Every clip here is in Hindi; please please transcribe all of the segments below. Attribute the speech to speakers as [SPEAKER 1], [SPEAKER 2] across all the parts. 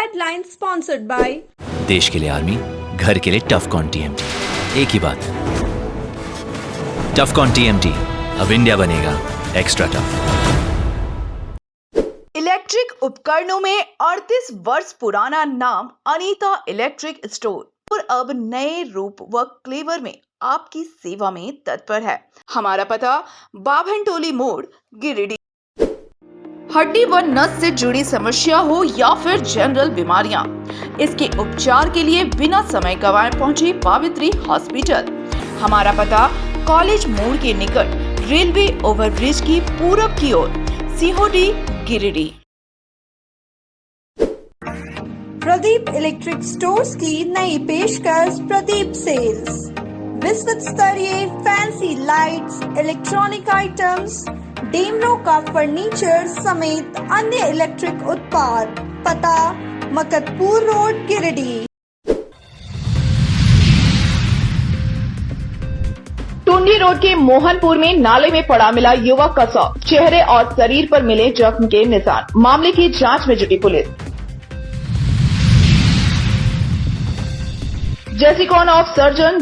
[SPEAKER 1] Headline sponsored by
[SPEAKER 2] देश के लिए आर्मी, घर के लिए टफकॉन टीएमटी। एक ही बात, टफकॉन टीएमटी, अब इंडिया बनेगा एक्स्ट्रा टफ।
[SPEAKER 3] इलेक्ट्रिक उपकरणों में 38 वर्ष पुराना नाम अनीता इलेक्ट्रिक स्टोर और अब नए रूप व क्लेवर में आपकी सेवा में तत्पर है। हमारा पता बाभनटोली मोड़, गिरिडीह। हड्डी व नस से जुड़ी समस्या हो या फिर जनरल बीमारियां, इसके उपचार के लिए बिना समय गंवाए पहुंचे पावित्री हॉस्पिटल। हमारा पता कॉलेज मोड़ के निकट रेलवे ओवरब्रिज की पूरब की ओर, सिहोडी, गिरिडीह।
[SPEAKER 1] प्रदीप इलेक्ट्रिक स्टोर्स की नई पेशकश प्रदीप सेल्स। विश्व स्तरीय fancy lights, electronic items, Damro का फर्नीचर समेत अन्य इलेक्ट्रिक उत्पाद। पता मकतपुर रोड, गिरिडीह।
[SPEAKER 3] टुंडी रोड के मोहनपुर में नाले में पड़ा मिला युवक का शव, चेहरे और शरीर पर मिले जख्म के निशान। मामले की जांच में जुटी पुलिस। JASICON of surgeon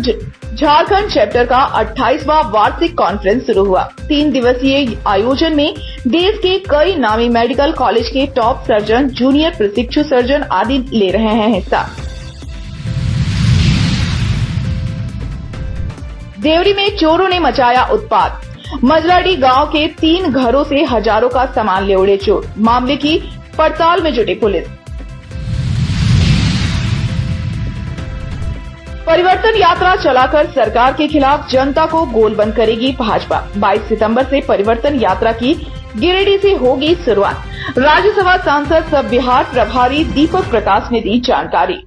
[SPEAKER 3] Jharkhand chapter का 28वां वार्षिक कॉन्फ्रेंस शुरू हुआ। 3 दिवसीय आयोजन में देश के कई नामी मेडिकल कॉलेज के टॉप सर्जन, जूनियर प्रशिक्षु सर्जन आदि ले रहे हैं हिस्सा। देवरी में चोरों ने मचाया उत्पात। मजराडी गांव के 3 घरों से हजारों का सामान ले उड़े चोर। मामले की पड़ताल में जुटी पुलिस। परिवर्तन यात्रा चलाकर सरकार के खिलाफ जनता को गोलबंद करेगी भाजपा। 22 सितंबर से परिवर्तन यात्रा की गिरिडीह से होगी शुरुआत। राज्यसभा सांसद सब बिहार प्रभारी दीपक प्रकाश ने दी जानकारी।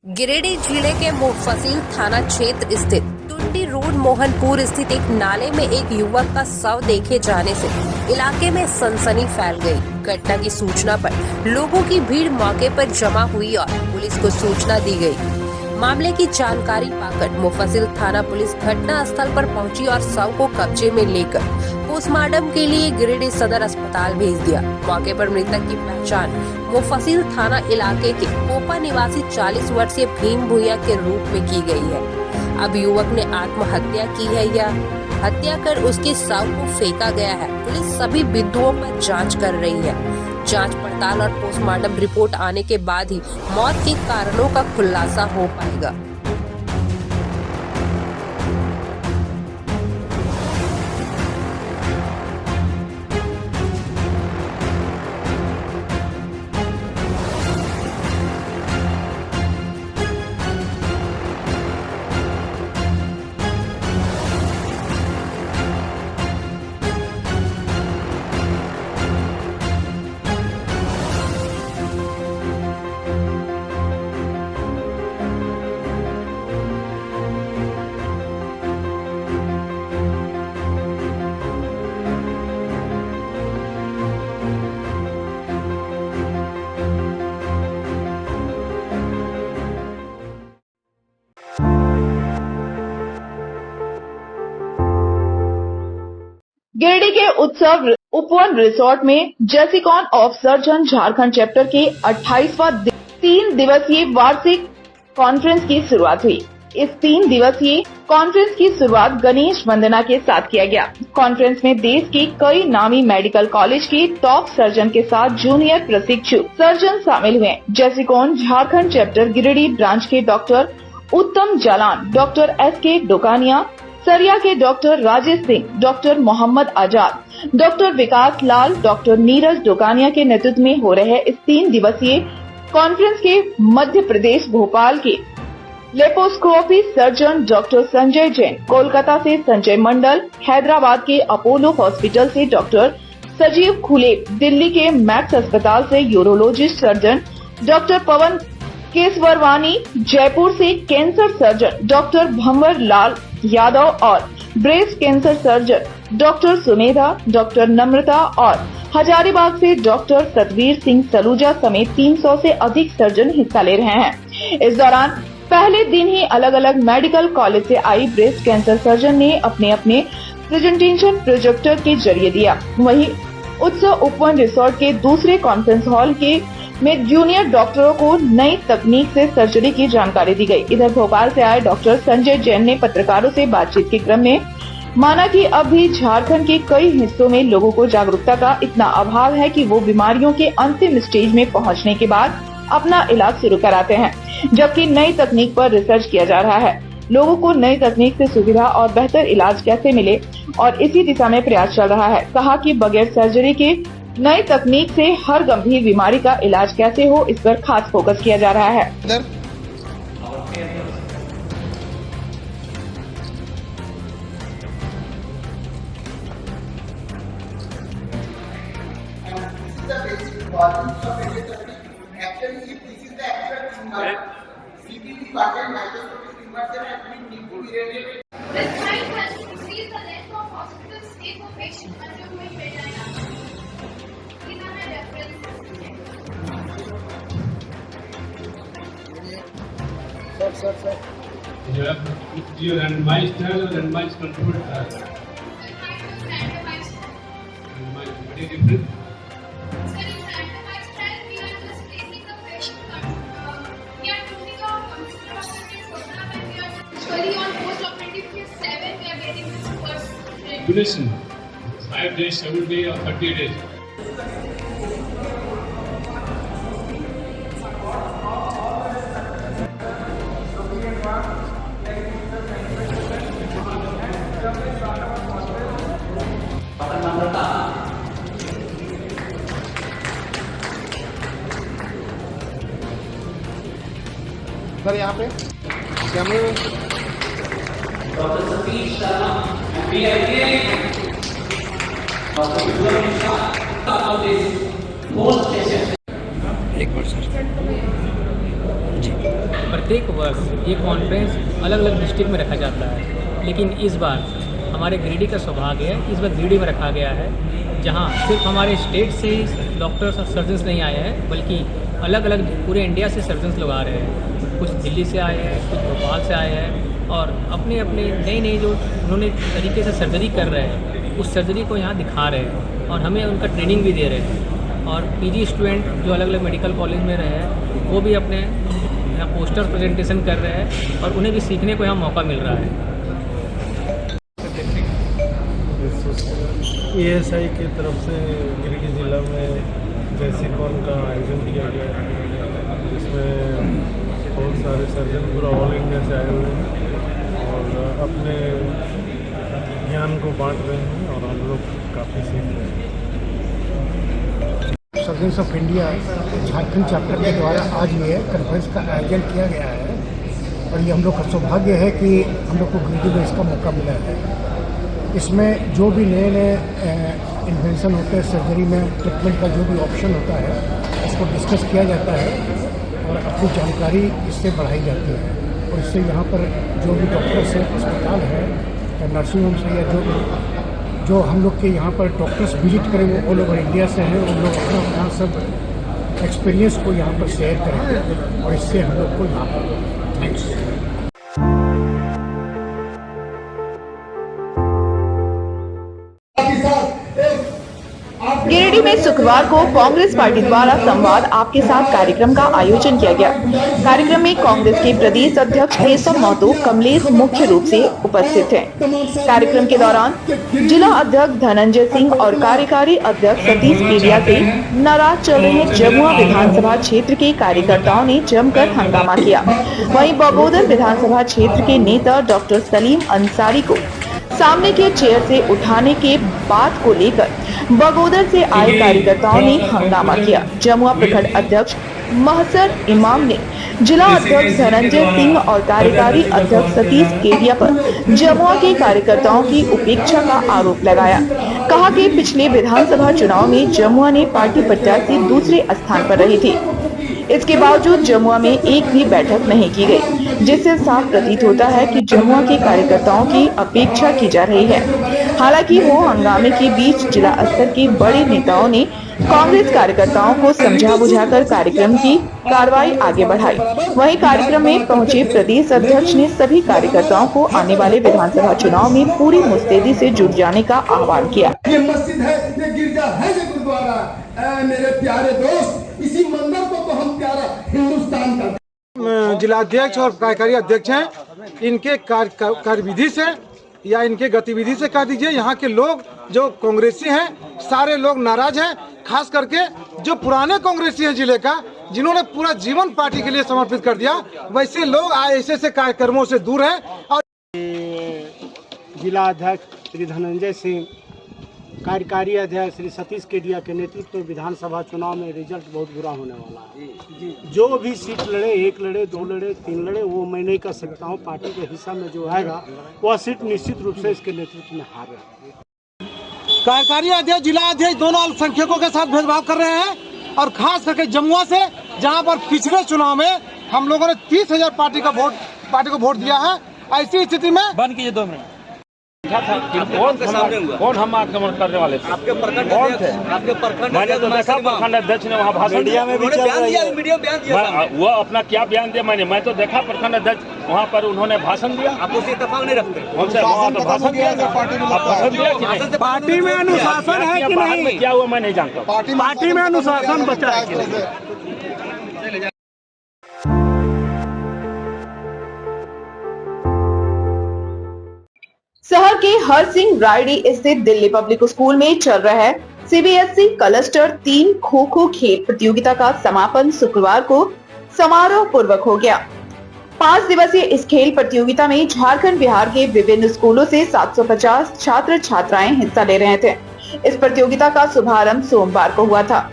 [SPEAKER 4] गिरिडीह जिले के मुफस्सिल थाना क्षेत्र स्थित टुंडी रोड मोहनपुर स्थित एक नाले में एक युवक का शव देखे जाने से इलाके में सनसनी फैल गई। घटना की सूचना पर लोगों की भीड़ मौके पर जमा हुई और पुलिस को सूचना दी गई। मामले की जानकारी पाकर मुफस्सिल थाना पुलिस घटना स्थल पर पहुंची और शव को कब्जे में लेकर पोस्टमार्टम के लिए गिरिडीह सदर अस्पताल भेज दिया। मौके पर मृतक की पहचान मुफस्सिल थाना इलाके के कोपा निवासी 40 वर्षीय भीम भुइया के रूप में की गई है। अब युवक ने आत्महत्या की है या हत्या कर उसके शव को फेंका गया है, पुलिस सभी बिंदुओं पर जांच कर रही है। जांच पड़ताल और पोस्टमार्टम रिपोर्ट आने के बाद ही मौत के कारणों का खुलासा हो पाएगा।
[SPEAKER 3] गिरिडीह के उत्सव उपवन रिसोर्ट में जेसिकॉन ऑफ सर्जन झारखंड चैप्टर के 28वां 3 दिवसीय वार्षिक कॉन्फ्रेंस की शुरुआत हुई। इस 3 दिवसीय कॉन्फ्रेंस की शुरुआत गणेश वंदना के साथ किया गया। कॉन्फ्रेंस में देश के कई नामी मेडिकल कॉलेज के टॉप सर्जन के साथ जूनियर प्रशिक्षु सर्जन शामिल हुए। जेसिकॉन झारखंड चैप्टर गिरिडीह ब्रांच के डॉक्टर उत्तम जालान, डॉक्टर SK डोकानिया, सरिया के डॉक्टर राजेश सिंह, डॉक्टर मोहम्मद आजाद, डॉक्टर विकास लाल, डॉक्टर नीरज डोकानिया के नेतृत्व में हो रहे इस 3 दिवसीय कॉन्फ्रेंस के मध्य प्रदेश भोपाल के laparoscopy surgeon doctor Sanjay Jain, Kolkata से संजय मंडल, हैदराबाद के अपोलो हॉस्पिटल से डॉक्टर सजीव खुले, दिल्ली के मैक्स अस्पताल से urologist surgeon doctor Pawan Keswarwani, Jaipur से cancer surgeon doctor Bhanwar Lal Yadav और breast cancer surgeon doctor Sumedha, doctor Namrata और हजारीबाग से डॉक्टर सतवीर सिंह सलूजा समेत 300 से अधिक सर्जन हिस्सा ले रहे हैं। इस दौरान पहले दिन ही अलग अलग मेडिकल कॉलेज से आई ब्रेस्ट कैंसर सर्जन ने अपने अपने प्रेजेंटेशन प्रोजेक्टर के जरिए दिया। वहीं उत्सव उपवन रिसोर्ट के दूसरे कॉन्फ्रेंस हॉल में जूनियर डॉक्टरों को नई तकनीक से सर्जरी की जानकारी दी गई। इधर भोपाल से आए डॉक्टर संजय जैन ने पत्रकारों से बातचीत के क्रम में माना कि अब भी झारखंड के कई हिस्सों में लोगों को जागरूकता का इतना अभाव है कि वो बीमारियों के अंतिम स्टेज में पहुंचने के बाद अपना इलाज शुरू कराते हैं, जबकि नई तकनीक पर रिसर्च किया जा रहा है। लोगों को नई तकनीक से सुविधा और बेहतर इलाज कैसे मिले और इसी दिशा में प्रयास चल रहा है। कहा कि बगैर सर्जरी के नई तकनीक से हर गंभीर बीमारी का इलाज कैसे हो, इस पर खास फोकस किया जा रहा है।
[SPEAKER 5] This kind has to increase the length of hospital stay for patients undergoing vagina. These are my references.
[SPEAKER 6] Sir. You randomized trial or randomized controlled trial?
[SPEAKER 5] Randomized.
[SPEAKER 6] What is different?
[SPEAKER 5] Sir, in randomized trial, we are just placing the patient. We are doing a computer-operated program and we are usually on post-operative phase 7. We are getting this first treatment.
[SPEAKER 6] Duration 5 days, 7 days, or 30 days.
[SPEAKER 7] Sir यहाँ पे कैमरे में
[SPEAKER 8] प्रत्येक वर्ष ये कॉन्फ्रेंस अलग अलग डिस्ट्रिक्ट में रखा जाता है, लेकिन इस बार हमारे गिरिडीह का सौभाग्य है, इस बार गिरिडीह में रखा गया है, जहां सिर्फ हमारे स्टेट से डॉक्टर्स और सर्जन्स नहीं आए हैं, बल्कि अलग अलग पूरे इंडिया से सर्जन्स लोग आ रहे हैं। कुछ दिल्ली से आए हैं, कुछ भोपाल से आए हैं और अपने अपने नई जो उन्होंने तरीके से सर्जरी कर रहे हैं उस सर्जरी को यहाँ दिखा रहे हैं और हमें उनका ट्रेनिंग भी दे रहे हैं। और पीजी स्टूडेंट जो अलग अलग मेडिकल कॉलेज में रहे हैं वो भी अपने यहाँ पोस्टर प्रेजेंटेशन कर रहे हैं और उन्हें भी सीखने को यहाँ मौका मिल रहा है।
[SPEAKER 9] ESI की तरफ से गिरिडीह जिला में जैसिकॉन का आयोजन किया गया है, जिसमें बहुत सारे सर्जन पूरा ऑल इंडिया से आए हुए हैं और अपने ज्ञान को बांट रहे हैं और हम लोग काफ़ी सीख रहे हैं।
[SPEAKER 7] Surgeons of India Jharkhand chapter के द्वारा आज ये कॉन्फ्रेंस का आयोजन किया गया है और ये हम लोग का सौभाग्य है कि हम लोग को गिरिडीह में इसका मौका मिला है। इसमें जो भी नए नए इन्वेंशन होते हैं सर्जरी में, ट्रीटमेंट का जो भी ऑप्शन होता है इसको डिस्कस किया जाता है और अपनी जानकारी इससे बढ़ाई जाती है। और इससे यहाँ पर जो भी डॉक्टर्स हैं, अस्पताल है या नर्सिंग होम्स है या जो हम लोग के यहाँ पर डॉक्टर्स विजिट करें वो ऑल ओवर इंडिया से हैं, उन लोग अपना सब एक्सपीरियंस को यहाँ पर शेयर करेंगे और इससे हम लोग को लाभ होगा। थैंक्स।
[SPEAKER 3] गिरिडीह में शुक्रवार को कांग्रेस पार्टी द्वारा संवाद आपके साथ कार्यक्रम का आयोजन किया गया। कार्यक्रम में कांग्रेस के प्रदेश अध्यक्ष केशव महतो कमलेश मुख्य रूप से उपस्थित हैं। कार्यक्रम के दौरान जिला अध्यक्ष धनंजय सिंह और कार्यकारी अध्यक्ष सतीश केडिया से नाराज चल रहे जमुआ विधानसभा क्षेत्र के कार्यकर्ताओं ने जमकर हंगामा किया। वहीं बगोदर विधानसभा क्षेत्र के नेता डॉक्टर सलीम अंसारी को सामने के चेयर से उठाने के बात को लेकर बगोदर से आए कार्यकर्ताओं ने हंगामा किया। जमुआ प्रखंड अध्यक्ष महसर इमाम ने जिला अध्यक्ष धनंजय सिंह और कार्यकारी अध्यक्ष सतीश केडिया पर जमुआ के कार्यकर्ताओं की उपेक्षा का आरोप लगाया। कहा कि पिछले विधानसभा चुनाव में जमुआ ने पार्टी प्रत्याशी दूसरे स्थान पर रही थी, इसके बावजूद जमुआ में एक भी बैठक नहीं की गई। जिससे साफ प्रतीत होता है कि जमुआ के कार्यकर्ताओं की अपेक्षा की जा रही है। हालांकि हो हंगामे के बीच जिला स्तर के बड़े नेताओं ने कांग्रेस कार्यकर्ताओं को समझा बुझाकर कार्यक्रम की कार्रवाई आगे बढ़ाई। वहीं कार्यक्रम में पहुंचे प्रदेश अध्यक्ष ने सभी कार्यकर्ताओं को आने वाले विधानसभा चुनाव में पूरी मुस्तैदी से जुट जाने का आह्वान किया।
[SPEAKER 10] ये मस्जिद है, ये गिरजा है, ये गुरुद्वारा है। मेरे प्यारे दोस्त, इसी मंदिर को तो हम प्यारा हिंदुस्तान का।
[SPEAKER 7] जिलाध्यक्ष और कार्यकारी अध्यक्ष हैं, इनके कार्यविधि से या इनके गतिविधि से कह दीजिए, यहाँ के लोग जो कांग्रेसी हैं सारे लोग नाराज हैं। खास करके जो पुराने कांग्रेसी हैं जिले का, जिन्होंने पूरा जीवन पार्टी के लिए समर्पित कर दिया, वैसे लोग ऐसे कार्यक्रमों से दूर हैं। और
[SPEAKER 11] जिला अध्यक्ष श्री धनंजय सिंह, कार्यकारी अध्यक्ष श्री सतीश केडिया के नेतृत्व में विधानसभा चुनाव में रिजल्ट बहुत बुरा होने वाला है। जो भी सीट लड़े, 1 लड़े, 2 लड़े, 3 लड़े, वो मैं नहीं कर सकता हूँ। पार्टी के हिस्सा में जो आएगा वह सीट निश्चित रूप से इसके नेतृत्व में हार रहा है।
[SPEAKER 7] कार्यकारी अध्यक्ष, जिला अध्यक्ष दोनों अल्पसंख्यकों के साथ भेदभाव कर रहे हैं। और खास करके जमुआ से, जहां पर पिछले चुनाव में हम लोगों ने 30,000 पार्टी को वोट दिया है, ऐसी स्थिति में
[SPEAKER 12] बंद कीजिए 2 मिनट। कौन हम आक्रमण करने वाले थे? आपके प्रखंड कौन थे? आपके प्रखंड मैंने तो देखा प्रखंड अध्यक्ष ने वहाँ भाषण दिया में भी वो अपना क्या बयान दिया मैं तो देखा प्रखंड अध्यक्ष वहाँ पर उन्होंने भाषण दिया। आप उससे इत्तेफाक नहीं रखते? वहाँ तो भाषण दिया, भाषण दिया कि नहीं?
[SPEAKER 11] पार्टी में अनुशासन है कि नहीं?
[SPEAKER 12] क्या हुआ मैं नहीं जानता।
[SPEAKER 11] पार्टी में अनुशासन बचा है कि नहीं?
[SPEAKER 3] शहर के हरसिंह रायडी स्थित दिल्ली पब्लिक स्कूल में चल रहा है सीबीएसई क्लस्टर 3 खो-खो खेल प्रतियोगिता का समापन शुक्रवार को समारोह पूर्वक हो गया। 5 दिवसीय इस खेल प्रतियोगिता में झारखंड बिहार के विभिन्न स्कूलों से 750 छात्र छात्राएं हिस्सा ले रहे थे। इस प्रतियोगिता का शुभारंभ सोमवार को हुआ था।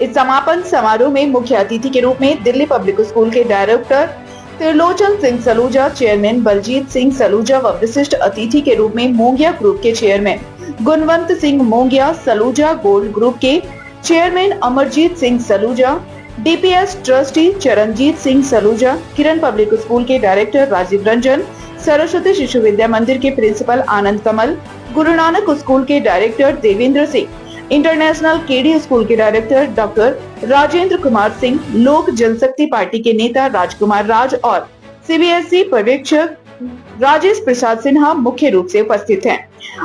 [SPEAKER 3] इस समापन समारोह में मुख्य अतिथि के रूप में दिल्ली पब्लिक स्कूल के डायरेक्टर त्रिलोचन सिंह सलूजा, चेयरमैन बलजीत सिंह सलूजा व विशिष्ट अतिथि के रूप में मोंगिया ग्रुप के chairman Gunwant Singh Mongia, Saluja gold group के chairman Amarjeet Singh Saluja, DPS trustee Charanjeet Singh Saluja, Kiran public school के डायरेक्टर राजीव रंजन, सरस्वती शिशु विद्या मंदिर के प्रिंसिपल आनंद कमल, गुरु नानक स्कूल के director Devendra Singh, international KD school के डायरेक्टर डॉक्टर राजेंद्र कुमार सिंह, लोक जनशक्ति पार्टी के नेता राजकुमार राज और सीबीएसई पर्यवेक्षक राजेश प्रसाद सिन्हा मुख्य रूप से उपस्थित हैं।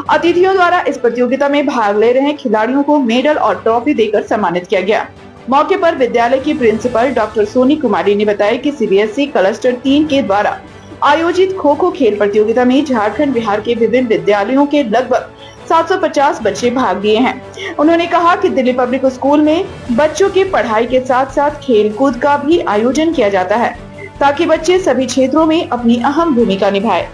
[SPEAKER 3] अतिथियों द्वारा इस प्रतियोगिता में भाग ले रहे खिलाड़ियों को मेडल और ट्रॉफी देकर सम्मानित किया गया। मौके पर विद्यालय की प्रिंसिपल डॉक्टर सोनी कुमारी ने बताया कि सीबीएसई क्लस्टर 3 के द्वारा आयोजित खो-खो खेल प्रतियोगिता में झारखंड बिहार के विभिन्न विद्यालयों के लगभग 750 बच्चे भाग लिए हैं। उन्होंने कहा कि दिल्ली पब्लिक स्कूल में बच्चों की पढ़ाई के साथ साथ खेल कूद का भी आयोजन किया जाता है ताकि बच्चे सभी क्षेत्रों में अपनी अहम भूमिका निभाएं।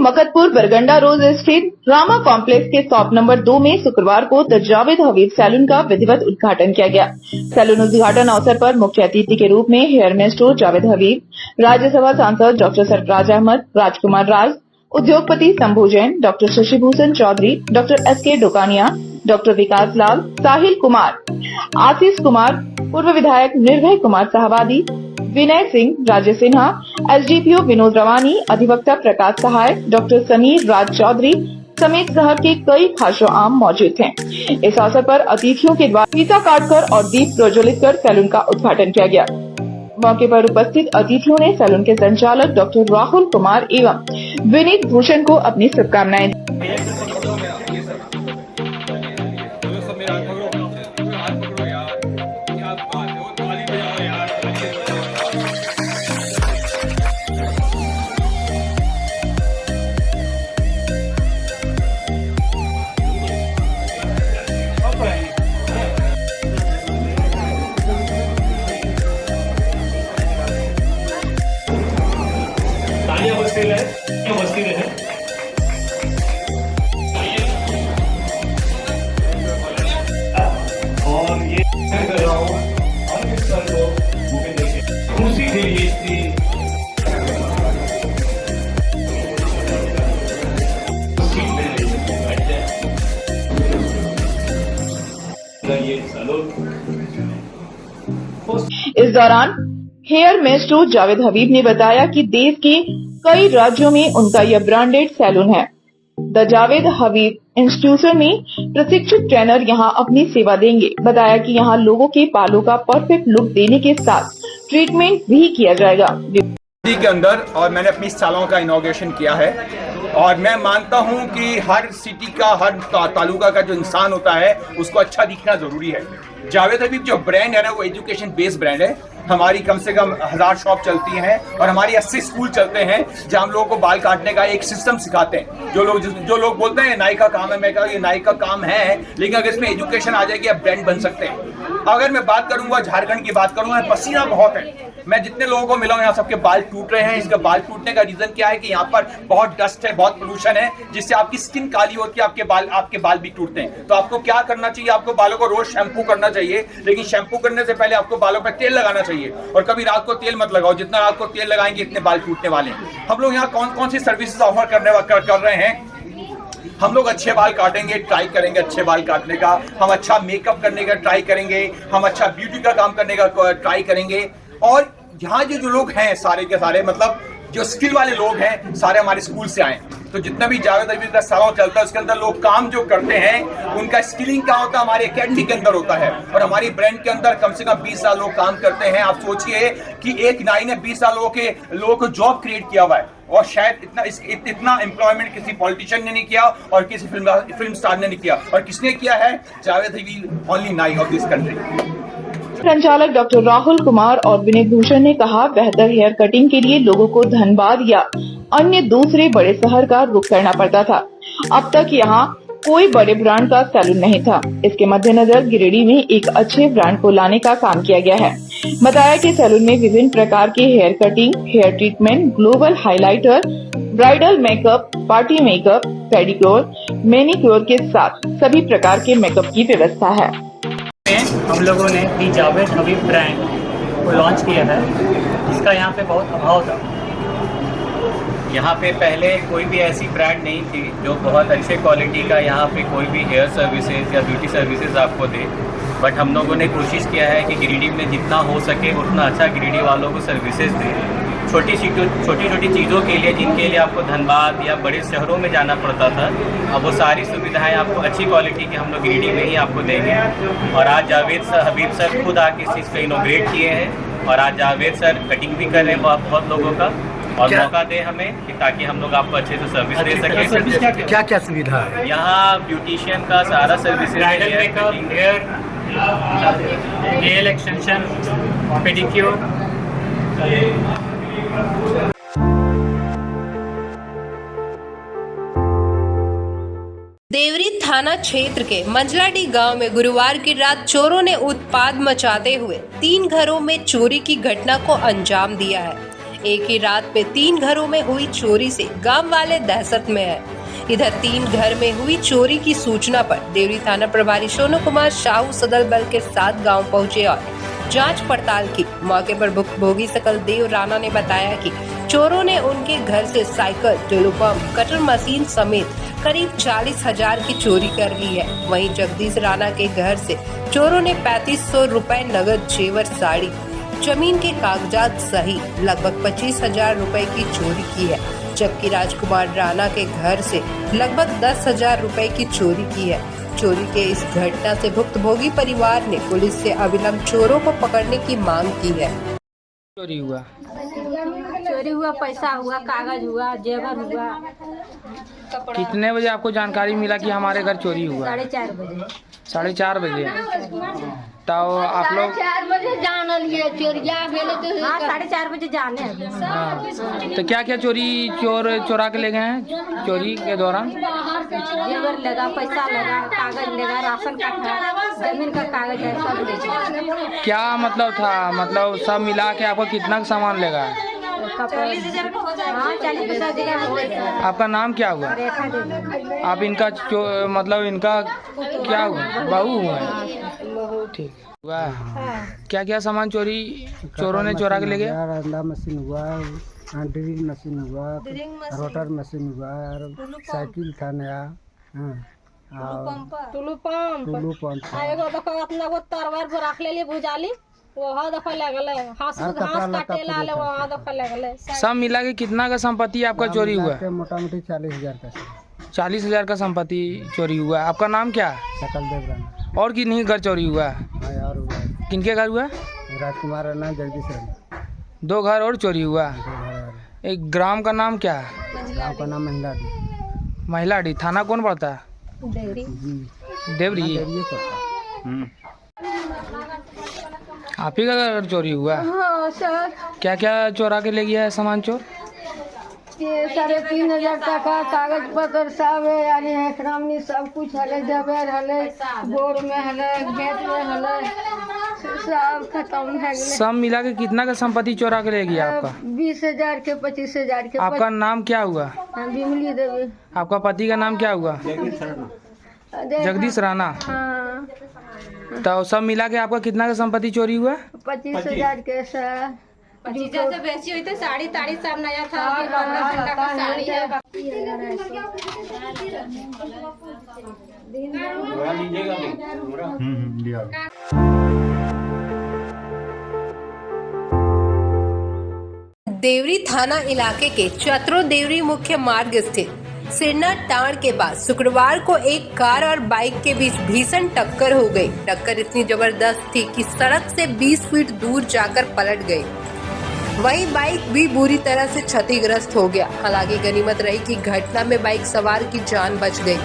[SPEAKER 3] मकतपुर बरगंडा रोड स्थित रामा कॉम्प्लेक्स के शॉप नंबर 2 में शुक्रवार को द जावेद हबीब सैलून का विधिवत उद्घाटन किया गया। सैलून उद्घाटन अवसर पर मुख्य अतिथि के रूप में हेयर में स्टोर जावेद हबीब, राज्यसभा सांसद डॉक्टर सरफराज अहमद, राजकुमार राज, उद्योगपति Shambhu Jain, doctor Shashibhushan Chaudhary, doctor S K. Dokania, doctor Vikas Lal, Sahil Kumar, Ashish Kumar, पूर्व विधायक निर्भय कुमार साहबादी, विनय सिंह, राजेश सिन्हा, एसडीपीओ विनोद रवानी, अधिवक्ता प्रकाश सहाय, डॉक्टर समीर राज चौधरी समेत शहर के कई खासो आम मौजूद थे। इस अवसर पर अतिथियों के द्वारा फीता काटकर और दीप प्रज्वलित कर सैलून का उद्घाटन किया गया। मौके पर उपस्थित अतिथियों ने सैलून के संचालक डॉक्टर राहुल कुमार एवं विनीत भूषण को अपनी शुभकामनाएं दी।
[SPEAKER 12] और ये कर रहा हूँ खुशी के लिए
[SPEAKER 3] इस दौरान हेयर मेस्ट्रो जावेद हबीब ने बताया कि देश के कई राज्यों में उनका यह ब्रांडेड सैलून है। द जावेद हबीब इंस्टीट्यूशन में प्रशिक्षित ट्रेनर यहां अपनी सेवा देंगे। बताया कि यहां लोगों के बालों का परफेक्ट लुक देने के साथ ट्रीटमेंट भी किया जाएगा।
[SPEAKER 13] के अंदर और मैंने अपनी सैलून का इनॉग्रेशन किया है और मैं मानता हूं कि हर सिटी का, हर तालुका का जो इंसान होता है उसको अच्छा दिखना जरूरी है। जावेद हबीब जो ब्रांड है ना, वो एजुकेशन बेस्ड ब्रांड है। हमारी कम से कम 1000 शॉप चलती हैं और हमारी 80 स्कूल चलते हैं जहां हम लोगों को बाल काटने का एक सिस्टम सिखाते हैं। जो लोग बोलते हैं नाई का काम है, मैं कहा ये नाई का काम है, लेकिन अगर इसमें एजुकेशन आ जाएगी आप ब्रांड बन सकते हैं। अगर मैं बात करूंगा झारखंड की बात करूंगा, पसीना बहुत है। मैं जितने लोगों को मिला हूं यहाँ सबके बाल टूट रहे हैं। इसका बाल टूटने का रीजन क्या है कि यहाँ पर बहुत डस्ट है, बहुत पोल्यूशन है, जिससे आपकी स्किन काली होती है, आपके बाल भी टूटते हैं। तो आपको क्या करना चाहिए? आपको बालों को रोज शैम्पू करना चाहिए, लेकिन शैम्पू करने से पहले आपको बालों पर तेल लगाना चाहिए। और कभी रात को तेल मत लगाओ, जितना रात को तेल लगाएंगे इतने बाल टूटने वाले हैं। हम लोग यहाँ कौन कौन सी सर्विसेज ऑफर कर रहे हैं? हम लोग अच्छे बाल काटेंगे, ट्राई करेंगे अच्छे बाल काटने का। हम अच्छा मेकअप करने का ट्राई करेंगे, हम अच्छा ब्यूटी का काम करने का ट्राई करेंगे। और यहाँ जो लोग हैं सारे के सारे, मतलब जो स्किल वाले लोग हैं, सारे हमारे स्कूल से आए। तो जितना भी जावेद हबीब का सैलून चलता है उसके अंदर लोग काम जो करते हैं उनका स्किलिंग क्या होता है हमारे एकेडमी के अंदर होता है। और हमारी ब्रांड के अंदर कम से कम 20 साल लोग काम करते हैं। आप सोचिए कि एक नाई ने 20 साल लोगों को जॉब क्रिएट किया हुआ है, और शायद इतना एम्प्लॉयमेंट किसी पॉलिटिशियन ने नहीं किया और किसी फिल्म स्टार ने नहीं किया। और किसने किया है? जावेद हबीब, ओनली नाई ऑफ दिस कंट्री।
[SPEAKER 3] संचालक डॉक्टर राहुल कुमार और विनय भूषण ने कहा, बेहतर हेयर कटिंग के लिए लोगों को धनबाद या अन्य दूसरे बड़े शहर का रुख करना पड़ता था। अब तक यहाँ कोई बड़े ब्रांड का सैलून नहीं था। इसके मद्देनजर गिरिडीह में एक अच्छे ब्रांड को लाने का काम किया गया है। बताया कि सैलून में विभिन्न प्रकार के hair cutting, hair treatment, global highlighter, bridal makeup, party makeup, pedicure, manicure के साथ सभी प्रकार के मेकअप की व्यवस्था है।
[SPEAKER 8] हम लोगों ने दी जावेद हबीब ब्रांड को लॉन्च किया है, जिसका यहाँ पे बहुत अभाव था।
[SPEAKER 14] यहाँ पे पहले कोई भी ऐसी ब्रांड नहीं थी जो बहुत अच्छे क्वालिटी का यहाँ पे कोई भी हेयर सर्विसेज या ब्यूटी सर्विसेज आपको दे। बट हम लोगों ने कोशिश किया है कि गिरिडीह में जितना हो सके उतना अच्छा गिरिडीह वालों को सर्विसेज दें। छोटी छोटी चीज़ों के लिए जिनके लिए आपको धनबाद या बड़े शहरों में जाना पड़ता था, अब वो सारी सुविधाएं आपको अच्छी क्वालिटी की हम लोग गिरिडीह में ही आपको देंगे। और आज जावेद हबीब सर खुद आके इस चीज़ को इनोग्रेट किए हैं और आज जावेद सर कटिंग भी कर रहे हैं बहुत लोगों का। और मौका दे हमें कि ताकि हम लोग आपको अच्छे से सर्विस दे सकें।
[SPEAKER 11] क्या क्या सुविधा है
[SPEAKER 14] यहाँ? ब्यूटिशियन का सारा service,
[SPEAKER 8] bridal makeup, hair, nail extension, pedicure.
[SPEAKER 4] Deori थाना क्षेत्र के मंजलाडी गांव में गुरुवार की रात चोरों ने उत्पात मचाते हुए 3 घरों में चोरी की घटना को अंजाम दिया है। एक ही रात में 3 घरों में हुई चोरी से गांव वाले दहशत में हैं। इधर 3 घर में हुई चोरी की सूचना पर देवरी थाना प्रभारी सोनू कुमार साहू सदर बल के साथ गांव पहुंचे और जांच पड़ताल की। मौके पर भुक्तभोगी सकल देव राणा ने बताया कि चोरों ने उनके घर से साइकिल, टेलीपंप, कटर मशीन समेत करीब 40,000 की चोरी कर ली है। वहीं जगदीश राणा के घर से चोरों ने 3500 रुपए नगद, जेवर, साड़ी, जमीन के कागजात सहित लगभग 25,000 रुपए की चोरी की है। जबकि राजकुमार राणा के घर से लगभग 10,000 रुपए की चोरी की है। चोरी के इस घटना से भुक्तभोगी परिवार ने पुलिस से अविलंब चोरों को पकड़ने की मांग की है।
[SPEAKER 8] चोरी हुआ,
[SPEAKER 15] पैसा हुआ, कागज हुआ, जेवर हुआ।
[SPEAKER 8] कितने बजे आपको जानकारी मिला कि हमारे घर चोरी हुआ?
[SPEAKER 15] 4:30 बजे।
[SPEAKER 8] 4:30 बजे। तो आप लोग
[SPEAKER 15] 4 बजे जान लिए चोरिया भेले तो हां 4:30 बजे जाने।
[SPEAKER 8] तो क्या क्या चोरा के ले गए हैं चोरी के दौरान?
[SPEAKER 15] जेवर लगा, पैसा लगा, कागज लगा, राशन कार्ड है, जमीन का कागज है, सब ले।
[SPEAKER 8] क्या मतलब था, मतलब सब मिला के आपको कितना का सामान लेगा?
[SPEAKER 15] 40,000 हाँ 40,000।
[SPEAKER 8] आपका नाम क्या हुआ? आप इनका मतलब इनका क्या हुआ? बहू हुआ? ठीक हुआ। क्या क्या सामान चोरों ने चोरा के ले गया?
[SPEAKER 11] अंडा मशीन हुआ, ड्रिल मशीन हुआ, रोटर मशीन हुआ, साइकिल था नया,
[SPEAKER 15] टुलू पंप एगो देखो अपना वो तरवार पर रख ले भुजाली वहाँ देखो लगले, हाथ काटे लाले वहाँ देखो लगले।
[SPEAKER 8] सब मिला के कितना का संपत्ति आपका चोरी हुआ?
[SPEAKER 11] मोटा मोटी 40,000 का।
[SPEAKER 8] 40,000 का संपत्ति चोरी हुआ। आपका नाम क्या?
[SPEAKER 11] सकल देव राणा।
[SPEAKER 8] और किन्हीं घर चोरी हुआ?
[SPEAKER 11] और हुआ।
[SPEAKER 8] किनके घर हुआ?
[SPEAKER 11] राजकुमार राणा, जगदीश राणा।
[SPEAKER 8] 2 घर और चोरी हुआ। एक ग्राम का नाम क्या?
[SPEAKER 11] गाँव का नाम
[SPEAKER 8] महिलाडी। थाना कौन पड़ता है? देवरी। आप ही का घर चोरी हुआ?
[SPEAKER 15] हाँ सर।
[SPEAKER 8] क्या क्या चोरा के ले गया है सामान चोर?
[SPEAKER 15] 3,500 टका, कागज पत्र सब है, यानी एकरामनी सब कुछ हले, जबेर हले, बोर में हले, गेट में हले, सब खत्म है।
[SPEAKER 8] सब मिला के कितना का संपत्ति चोरा के ले गया आपका?
[SPEAKER 15] 20,000 के, 25,000 के।
[SPEAKER 8] आपका नाम क्या हुआ?
[SPEAKER 15] बिमली देवी।
[SPEAKER 8] आपका पति का नाम क्या हुआ? जगदीश राणा।
[SPEAKER 15] हाँ।
[SPEAKER 8] तो सब मिला के आपका कितना का संपत्ति चोरी हुआ?
[SPEAKER 15] 25,000 के सर। 25,000 से बेची हुई थी। साड़ी ताड़ी सब नया था। 15,000 का साड़ी है।
[SPEAKER 4] देवरी थाना इलाके के चतरो देवरी मुख्य मार्ग स्थित सिरना टांड़ के पास शुक्रवार को एक कार और बाइक के बीच भीषण टक्कर हो गई। टक्कर इतनी जबरदस्त थी कि सड़क से 20 फीट दूर जाकर पलट गई। वहीं बाइक भी बुरी तरह से क्षतिग्रस्त हो गया। हालांकि गनीमत रही कि घटना में बाइक सवार की जान बच गई।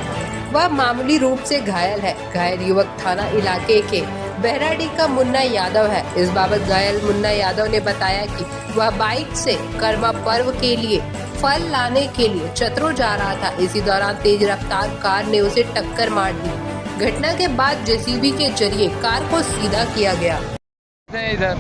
[SPEAKER 4] वह मामूली रूप से घायल है। घायल युवक थाना इलाके के बहराडी का मुन्ना यादव है। इस बाबत घायल मुन्ना यादव ने बताया कि वह बाइक से कर्मा पर्व के लिए फल लाने के लिए चतरो जा रहा था। इसी दौरान तेज रफ्तार कार ने उसे टक्कर मार दी। घटना के बाद जेसीबी के जरिए कार को सीधा किया गया।
[SPEAKER 8] इधर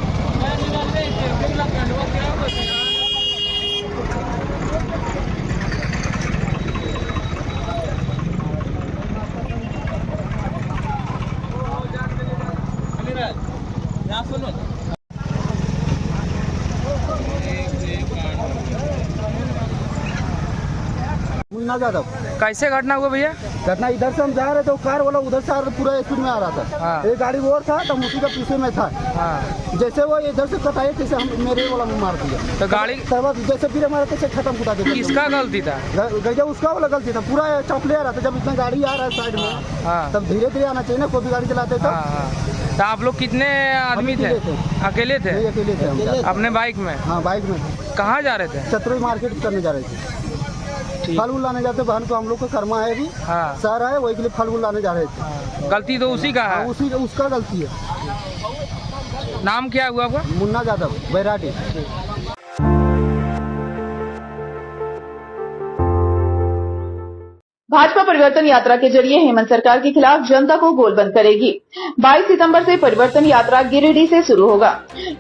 [SPEAKER 11] मुन्ना यादव।
[SPEAKER 8] कैसे घटना हुआ भैया?
[SPEAKER 11] घटना इधर से हम जा रहे थे, कार वाला उधर से पूरा स्पीड में आ रहा था।
[SPEAKER 8] हाँ।
[SPEAKER 11] एक गाड़ी और था तो उसी का पीछे में था।
[SPEAKER 8] हाँ।
[SPEAKER 11] जैसे वो इधर से कटाए जैसे हम मेरे वाला में मार दिया।
[SPEAKER 8] तो गाड़ी
[SPEAKER 11] जैसे फिर हमारे कैसे खत्म कुटा दिया।
[SPEAKER 8] किसका गलती था?
[SPEAKER 11] गैया उसका वाला गलती था। पूरा चौक ले आ रहा था। जब इतना गाड़ी आ रहा है साइड में,
[SPEAKER 8] हाँ।
[SPEAKER 11] तब धीरे धीरे आना चाहिए ना, कोई भी गाड़ी चलाते तो।
[SPEAKER 8] तो आप लोग कितने आदमी थे? अकेले थे?
[SPEAKER 11] अकेले थे।
[SPEAKER 8] अपने बाइक में?
[SPEAKER 11] हाँ बाइक में।
[SPEAKER 8] कहाँ जा रहे थे?
[SPEAKER 11] चतरोई मार्केट करने जा रहे थे। फल फूल लाने जाते, बहन को हम लोग का कर्मा है अभी।
[SPEAKER 8] हाँ।
[SPEAKER 11] सर है, वही के लिए फल फूल लाने जा रहे थे।
[SPEAKER 8] गलती तो उसी का है।
[SPEAKER 11] उसी उसका गलती है।
[SPEAKER 8] नाम क्या हुआ आपका?
[SPEAKER 11] मुन्ना यादव, बैराटी।
[SPEAKER 3] भाजपा परिवर्तन यात्रा के जरिए हेमंत सरकार के खिलाफ जनता को गोलबंद करेगी। 22 सितंबर से परिवर्तन यात्रा गिरिडीह से शुरू होगा।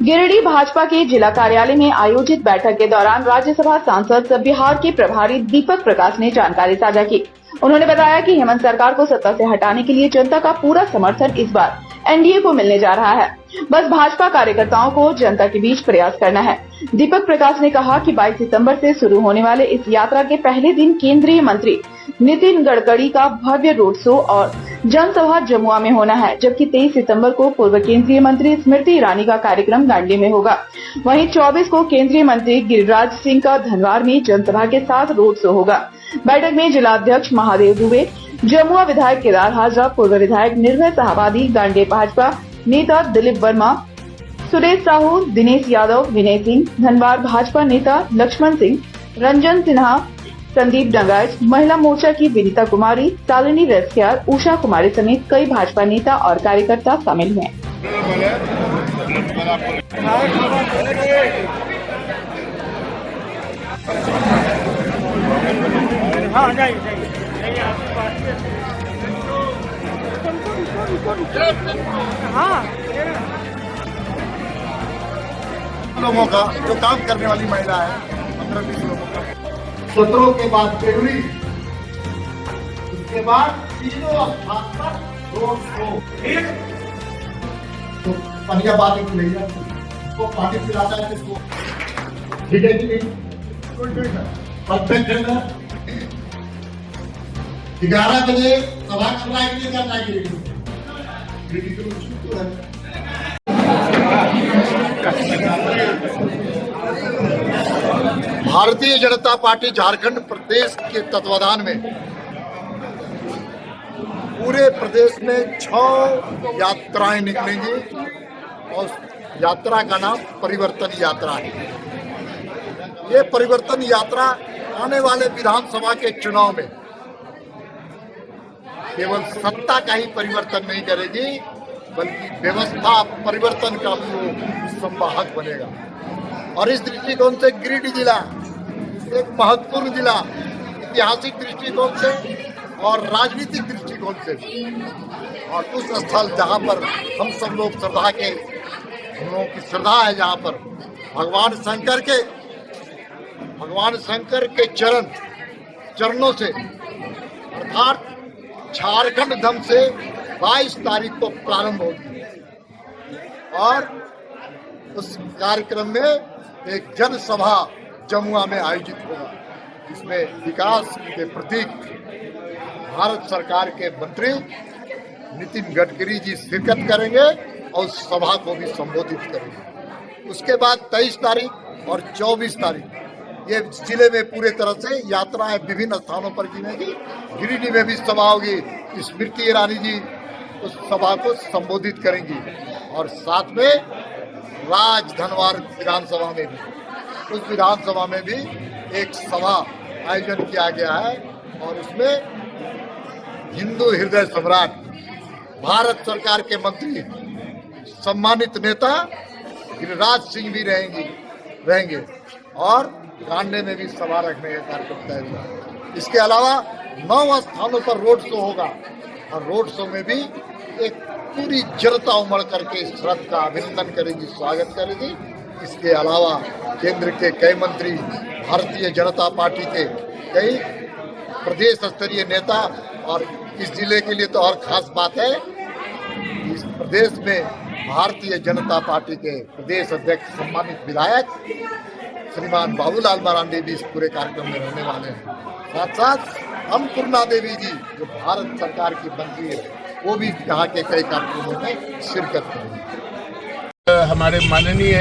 [SPEAKER 3] गिरिडीह भाजपा के जिला कार्यालय में आयोजित बैठक के दौरान राज्यसभा सांसद सह बिहार के प्रभारी दीपक प्रकाश ने जानकारी साझा की। उन्होंने बताया कि हेमंत सरकार को सत्ता से हटाने के लिए जनता का पूरा समर्थन इस बार एनडीए को मिलने जा रहा है। बस भाजपा कार्यकर्ताओं को जनता के बीच प्रयास करना है। दीपक प्रकाश ने कहा कि 22 सितंबर से शुरू होने वाले इस यात्रा के पहले दिन केंद्रीय मंत्री नितिन गडकरी का भव्य रोड शो और जनसभा जमुआ में होना है, जबकि 23 सितंबर को पूर्व केंद्रीय मंत्री स्मृति ईरानी का कार्यक्रम गांडी में होगा। वहीं 24 को केंद्रीय मंत्री गिरिराज सिंह का धनवार में जनसभा के साथ रोड शो होगा। बैठक में जिलाध्यक्ष महादेव दुबे, जमुआ विधायक केदार हाजरा, पूर्व विधायक निर्भय साहबादी, गांडे भाजपा नेता दिलीप वर्मा, सुरेश साहू, दिनेश यादव, विनय सिंह, धनवार भाजपा नेता लक्ष्मण सिंह, रंजन सिन्हा, संदीप डंगाज, महिला मोर्चा की विनीता कुमारी, शालिनी रेस्कियार, उषा कुमारी समेत कई भाजपा नेता और कार्यकर्ता शामिल हुए।
[SPEAKER 10] लोगों का जो काम करने वाली महिला है 15-20 लोगों का 17 के बाद बेगुरी, उसके बाद तीनों स्थान पर रोड शो, तो पनिया बात एक ले जाती वो पानी पिलाता है किसको, ठीक है कि नहीं? परफेक्ट है ना? 11 बजे सभा करना है कि नहीं करना है? भारतीय जनता पार्टी झारखंड प्रदेश के तत्वाधान में पूरे प्रदेश में 6 यात्राएं निकलेंगी और यात्रा का नाम परिवर्तन यात्रा है। ये परिवर्तन यात्रा आने वाले विधानसभा के चुनाव में केवल सत्ता का ही परिवर्तन नहीं करेगी, बल्कि व्यवस्था परिवर्तन का भी वो संवाहक बनेगा। और इस दृष्टिकोण से गिरिडीह जिला एक महत्वपूर्ण जिला, ऐतिहासिक दृष्टिकोण से और राजनीतिक दृष्टिकोण से, और उस स्थल जहाँ पर हम सब लोग हम लोगों की श्रद्धा है, जहाँ पर भगवान शंकर के चरणों से अर्थात झारखंड धम से 22 तारीख को प्रारंभ होगी और उस कार्यक्रम में एक जनसभा जमुआ में आयोजित होगा, जिसमें विकास के प्रतीक भारत सरकार के मंत्री नितिन गडकरी जी शिरकत करेंगे और उस सभा को भी संबोधित करेंगे। उसके बाद 23 तारीख और 24 तारीख ये जिले में पूरे तरह से यात्राएं विभिन्न स्थानों पर गिनेगी। गिरिडीह में भी सभा होगी, स्मृति ईरानी जी उस सभा को संबोधित करेंगी और साथ में धनवार विधानसभा में भी, उस विधानसभा में भी एक सभा आयोजन किया गया है और उसमें हिंदू हृदय सम्राट भारत सरकार के मंत्री सम्मानित नेता गिरिराज सिंह भी रहेंगे और गांडे में भी सभा रखने का कार्यक्रम तय हुआ। इसके अलावा 9 स्थानों पर रोड शो होगा और रोड शो में भी एक पूरी जनता उमड़ करके इस रथ का अभिनंदन करेगी, स्वागत करेगी। इसके अलावा केंद्र के कई मंत्री, भारतीय जनता पार्टी के कई प्रदेश स्तरीय नेता और इस जिले के लिए तो और खास बात है, इस प्रदेश में भारतीय जनता पार्टी के प्रदेश अध्यक्ष सम्मानित विधायक श्रीमान बाबूलाल मरांडी भी इस पूरे कार्यक्रम में रहने वाले हैं। साथ साथ अन्नपूर्णा देवी जी जो भारत सरकार की मंत्री है, वो भी यहाँ के कई कार्यक्रमों में शिरकत करेंगे।
[SPEAKER 16] हमारे माननीय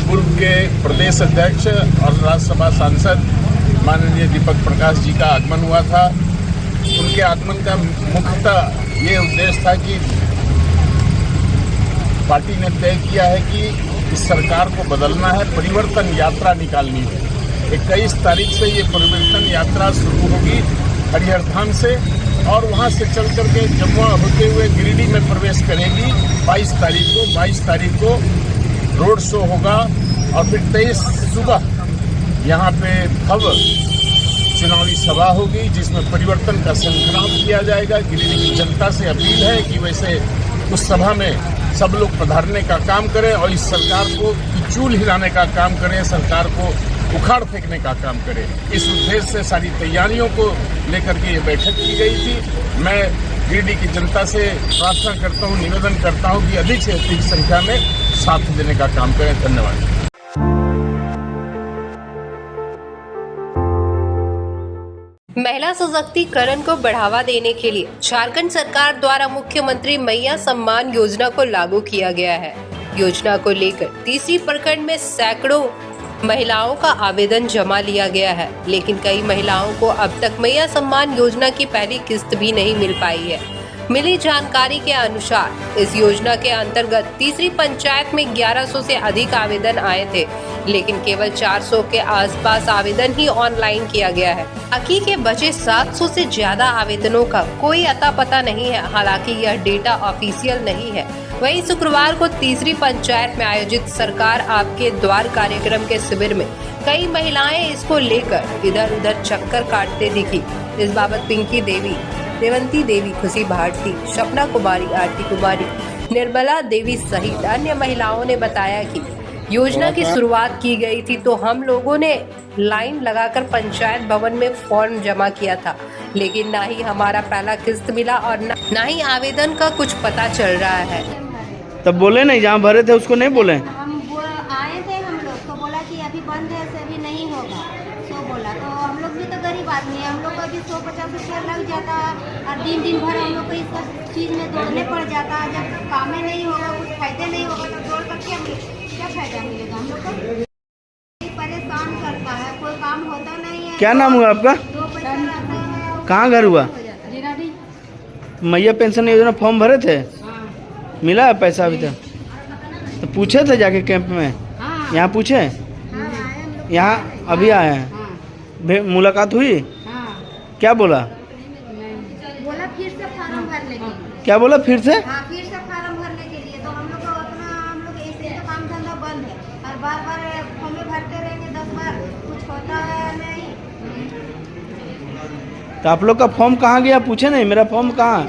[SPEAKER 16] पूर्व के प्रदेश अध्यक्ष और राज्यसभा सांसद माननीय दीपक प्रकाश जी का आगमन हुआ था। उनके आगमन का मुख्यतः ये उद्देश्य था कि पार्टी ने तय किया है कि इस सरकार को बदलना है, परिवर्तन यात्रा निकालनी है। 21 तारीख से ये परिवर्तन यात्रा शुरू होगी हरिहर धाम से और वहाँ से चल करके जमुआ होते हुए गिरिडीह में प्रवेश करेगी 22 तारीख को रोड शो होगा और फिर 23 सुबह यहाँ पे भव्य चुनावी सभा होगी जिसमें परिवर्तन का संग्राम किया जाएगा। गिरिडीह की जनता से अपील है कि वैसे उस सभा में सब लोग पधारने का काम करें और इस सरकार को चूल हिलाने का काम करें, सरकार को उखाड़ फेंकने का काम करें। इस उद्देश्य से सारी तैयारियों को लेकर के ये बैठक की गई थी। मैं गिरिडीह की जनता से प्रार्थना करता हूँ, निवेदन करता हूँ कि अधिक से अधिक संख्या में साथ देने का काम करें। धन्यवाद।
[SPEAKER 4] महिला सशक्तिकरण को बढ़ावा देने के लिए झारखंड सरकार द्वारा मुख्यमंत्री मैया सम्मान योजना को लागू किया गया है। योजना को लेकर तीसरी प्रखंड में सैकड़ों महिलाओं का आवेदन जमा लिया गया है, लेकिन कई महिलाओं को अब तक मैया सम्मान योजना की पहली किस्त भी नहीं मिल पाई है। मिली जानकारी के अनुसार इस योजना के अंतर्गत तीसरी पंचायत में 1100 से अधिक आवेदन आए थे, लेकिन केवल 400 के आसपास आवेदन ही ऑनलाइन किया गया है। बाकी के बचे 700 से ज्यादा आवेदनों का कोई अता पता नहीं है। हालांकि यह डेटा ऑफिशियल नहीं है। वहीं शुक्रवार को तीसरी पंचायत में आयोजित सरकार आपके द्वार कार्यक्रम के शिविर में कई महिलाएं इसको लेकर इधर उधर चक्कर काटते दिखी। इस बाबत पिंकी देवी, देवंती देवी, खुशी भारती, सपना कुमारी, आरती कुमारी, निर्मला देवी सहित अन्य महिलाओं ने बताया कि योजना की शुरुआत की गई थी तो हम लोगों ने लाइन लगाकर पंचायत भवन में फॉर्म जमा किया था, लेकिन ना ही हमारा पहला किस्त मिला और ना ही आवेदन का कुछ पता चल रहा है।
[SPEAKER 17] तब बोले नहीं, जहाँ भरे थे उसको नहीं बोले?
[SPEAKER 15] हम आए थे, हम लोग तो बोला कि अभी बंद है, से अभी नहीं होगा। तो बोला तो हम लोग भी तो गरीब आदमी है, हम लोग को अभी 150 रुपया लग जाता और दिन भर हम लोग को इस सब चीज़ में दौड़ने पड़ जाता। जब काम में नहीं होगा, कुछ फायदे नहीं होगा तो दौड़ कर क्या फायदा मिलेगा हम लोग को? परेशान करता है, कोई काम होता नहीं है।
[SPEAKER 17] क्या नाम हुआ आपका?
[SPEAKER 15] 2 पैसा रहता है।
[SPEAKER 17] कहाँ घर हुआ? मैया पेंशन योजना फॉर्म भरे थे? मिला है पैसा अभी तक? तो पूछे थे जाके कैंप में? यहाँ पूछे? यहाँ अभी आए हैं, मुलाकात हुई? क्या बोला?
[SPEAKER 15] बोला फिर से फार्म भरने के लिए।
[SPEAKER 17] क्या बोला फिर से?
[SPEAKER 15] हाँ, फिर से फार्म भरने के लिए। तो हम लोग को उतना, हम लोग ऐसे तो काम धंधा बंद है और बार बार फॉर्म भरते रहेंगे 10 बार, कुछ होता है नहीं।
[SPEAKER 17] तो आप लोग का फॉर्म कहाँ गया? पूछे नहीं मेरा फॉर्म कहाँ?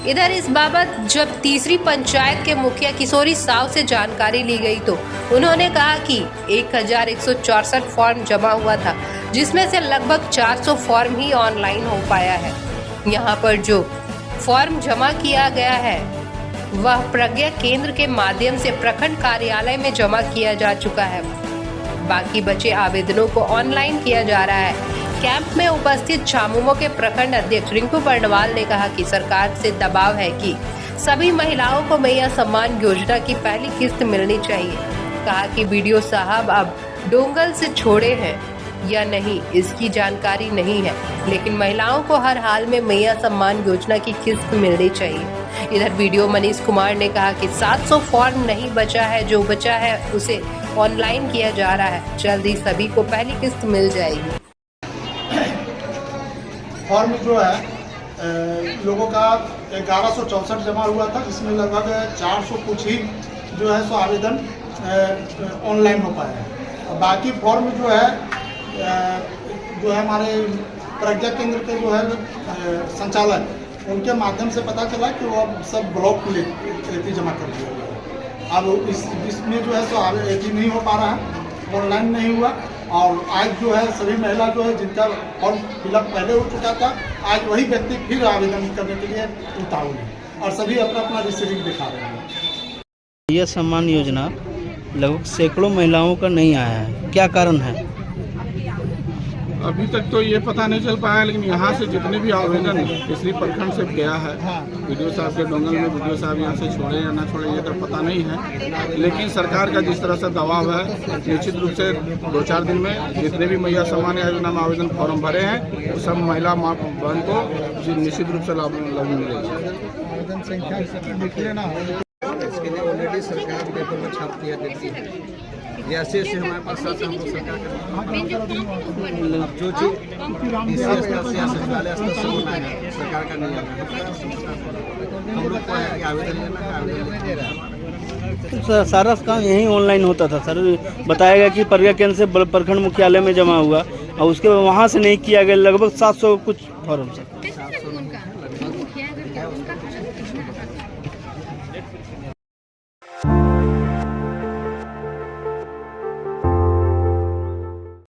[SPEAKER 4] इधर इस बाबत जब तीसरी पंचायत के मुखिया किशोरी साव से जानकारी ली गई तो उन्होंने कहा कि 1164 फॉर्म जमा हुआ था, जिसमें से लगभग 400 फॉर्म ही ऑनलाइन हो पाया है। यहां पर जो फॉर्म जमा किया गया है वह प्रज्ञा केंद्र के माध्यम से प्रखंड कार्यालय में जमा किया जा चुका है। बाकी बचे आवेदनों को ऑनलाइन किया जा रहा है। कैंप में उपस्थित छामुमो के प्रखंड अध्यक्ष रिंकू बर्णवाल ने कहा कि सरकार से दबाव है कि सभी महिलाओं को मैया सम्मान योजना की पहली किस्त मिलनी चाहिए। कहा कि बीडीओ साहब अब डोंगल से छोड़े हैं या नहीं इसकी जानकारी नहीं है, लेकिन महिलाओं को हर हाल में मैया सम्मान योजना की किस्त मिलनी चाहिए। इधर वीडियो मनीष कुमार ने कहा कि 700 फॉर्म नहीं बचा है, जो बचा है उसे ऑनलाइन किया जा रहा है। जल्द ही सभी को पहली किस्त मिल जाएगी।
[SPEAKER 11] फॉर्म जो है लोगों का 1164 जमा हुआ था, जिसमें लगभग 400 कुछ ही जो है सो आवेदन ऑनलाइन हो पाया है। और बाकी फॉर्म जो है हमारे प्रज्ञा केंद्र के जो है संचालक, उनके माध्यम से पता चला कि वो अब सब ब्लॉक लेती जमा कर दिया गया। अब इसमें जो है सो आवेदन नहीं हो पा रहा है, ऑनलाइन नहीं हुआ। और आज जो है सभी महिला जो है जिनका फॉर्म फिलअप पहले हो चुका था, आज वही व्यक्ति फिर आवेदन करने के लिए उतावल है और सभी अपना अपना रिसीविंग दिखा रहे हैं।
[SPEAKER 17] यह सम्मान योजना लगभग सैकड़ों महिलाओं का नहीं आया है, क्या कारण है?
[SPEAKER 16] अभी तक तो ये पता नहीं चल पाया, लेकिन यहाँ से जितने भी आवेदन तीसरी प्रखंड से गया है, वीडियो साहब के डोंगल में वीडियो साहब यहाँ से छोड़े या ना छोड़े ये तो पता नहीं है, लेकिन सरकार का जिस तरह से दबाव है, निश्चित रूप से 2-4 दिन में जितने भी मैया सम्मान योजना में आवेदन फॉर्म भरे हैं वो सब महिला बहन को निश्चित रूप से लाभ मिलेगा। आवेदन संख्या निकले ना, इसके लिए ऑलरेडी
[SPEAKER 18] जानकारी सरकार पेपर में छाप दिया देती है। जैसे जैसे हमारे पास आता है हम लोग सरकार के अब जो चीज़ डीसी स्तर से या सचिवालय स्तर से होना है सरकार का नियम है, हम लोग को है कि आवेदन लेना है, आवेदन दे रहा है।
[SPEAKER 17] तो सारा काम यहीं ऑनलाइन होता था सर। बताया गया कि प्रज्ञा केंद्र से प्रखंड मुख्यालय में जमा हुआ और उसके बाद वहाँ से नहीं किया गया। लगभग 700 कुछ फॉर्म सर।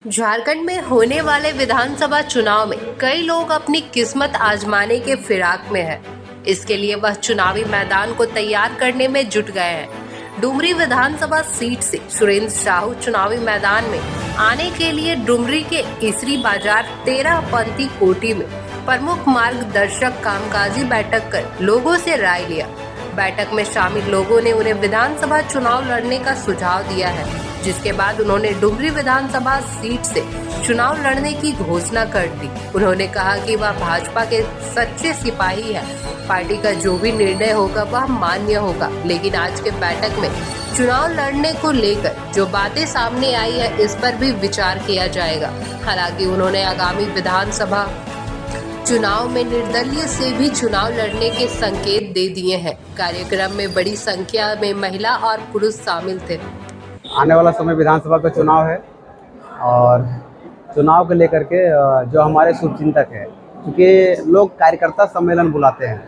[SPEAKER 4] झारखंड में होने वाले विधानसभा चुनाव में कई लोग अपनी किस्मत आजमाने के फिराक में हैं। इसके लिए वह चुनावी मैदान को तैयार करने में जुट गए हैं। डुमरी विधानसभा सीट से सुरेंद्र साहू चुनावी मैदान में आने के लिए डुमरी के इसरी बाजार 13 पंथी कोठी में प्रमुख मार्गदर्शक कामकाजी बैठक कर लोगों से राय लिया। बैठक में शामिल लोगों ने उन्हें विधानसभा चुनाव लड़ने का सुझाव दिया है, जिसके बाद उन्होंने डुमरी विधानसभा सीट से चुनाव लड़ने की घोषणा कर दी। उन्होंने कहा कि वह भाजपा के सच्चे सिपाही है। पार्टी का जो भी निर्णय होगा वह मान्य होगा, लेकिन आज के बैठक में चुनाव लड़ने को लेकर जो बातें सामने आई है इस पर भी विचार किया जाएगा। हालांकि उन्होंने आगामी विधानसभा चुनाव में निर्दलीय से भी चुनाव लड़ने के संकेत दे दिए हैं। कार्यक्रम में बड़ी संख्या में महिला और पुरुष शामिल थे।
[SPEAKER 18] आने वाला समय विधानसभा का चुनाव है और चुनाव को लेकर के जो हमारे शुभचिंतक है, क्योंकि लोग कार्यकर्ता सम्मेलन बुलाते हैं,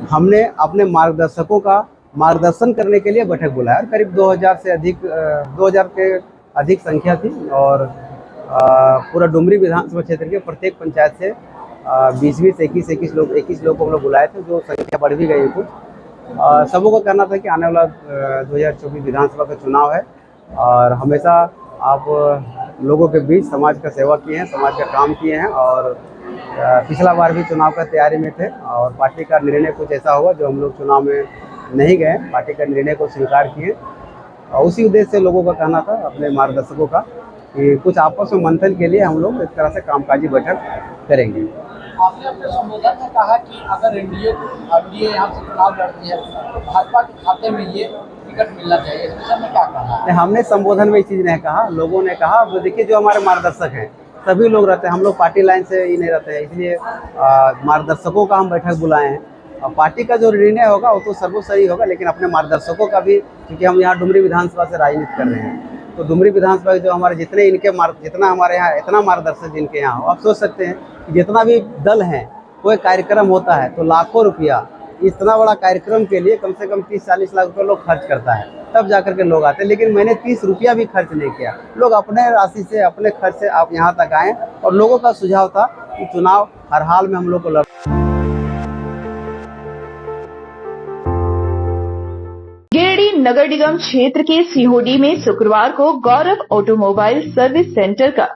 [SPEAKER 18] हमने अपने मार्गदर्शकों का मार्गदर्शन करने के लिए बैठक बुलाया। करीब 2000 के अधिक संख्या थी और पूरा डुमरी विधानसभा क्षेत्र के प्रत्येक पंचायत से 20-20, 21 लोग को हम लोग बुलाए थे, जो संख्या बढ़ भी गई कुछ। सबों को कहना था कि आने वाला 2024 विधानसभा का चुनाव है और हमेशा आप लोगों के बीच समाज का सेवा किए हैं, समाज का काम किए हैं और पिछला बार भी चुनाव का तैयारी में थे और पार्टी का निर्णय कुछ ऐसा हुआ जो हम लोग चुनाव में नहीं गए, पार्टी का निर्णय को स्वीकार किए और उसी उद्देश्य से लोगों का कहना था, अपने मार्गदर्शकों का, कि कुछ आपस में मंथन के लिए हम लोग एक तरह से कामकाजी बैठक करेंगे।
[SPEAKER 19] आपने अपने संबोधन में कहा कि अगर एनडीए यहाँ से चुनाव लड़ती है तो भाजपा के खाते में ये टिकट मिलना चाहिए, इस विषय में क्या कहा?
[SPEAKER 18] हमने संबोधन में ये चीज़ नहीं कहा, लोगों ने कहा। देखिए, जो हमारे मार्गदर्शक हैं सभी लोग रहते हैं, हम लोग पार्टी लाइन से ही नहीं रहते हैं, इसलिए मार्गदर्शकों का हम बैठक बुलाए हैं। पार्टी का जो निर्णय होगा वो तो सर्वोपरि होगा, लेकिन अपने मार्गदर्शकों का भी, क्योंकि हम यहाँ डुमरी विधानसभा से राजनीति कर रहे हैं, तो डुमरी विधानसभा जो हमारे जितना हमारे यहाँ इतना मार्गदर्शक जिनके यहाँ हो, आप सोच सकते हैं कि जितना भी दल हैं, कोई कार्यक्रम होता है तो लाखों रुपया, इतना बड़ा कार्यक्रम के लिए कम से कम 30-40 लाख रुपये लोग खर्च करता है, तब जाकर के लोग आते हैं। लेकिन मैंने 30 रुपया भी खर्च नहीं किया, लोग अपने राशि से, अपने खर्च से आप यहाँ तक आए और लोगों का सुझाव था कि चुनाव हर हाल में हम लोग को लड़।
[SPEAKER 3] गिरिडीह नगर निगम क्षेत्र के सिहोडी में शुक्रवार को गौरव ऑटोमोबाइल सर्विस सेंटर का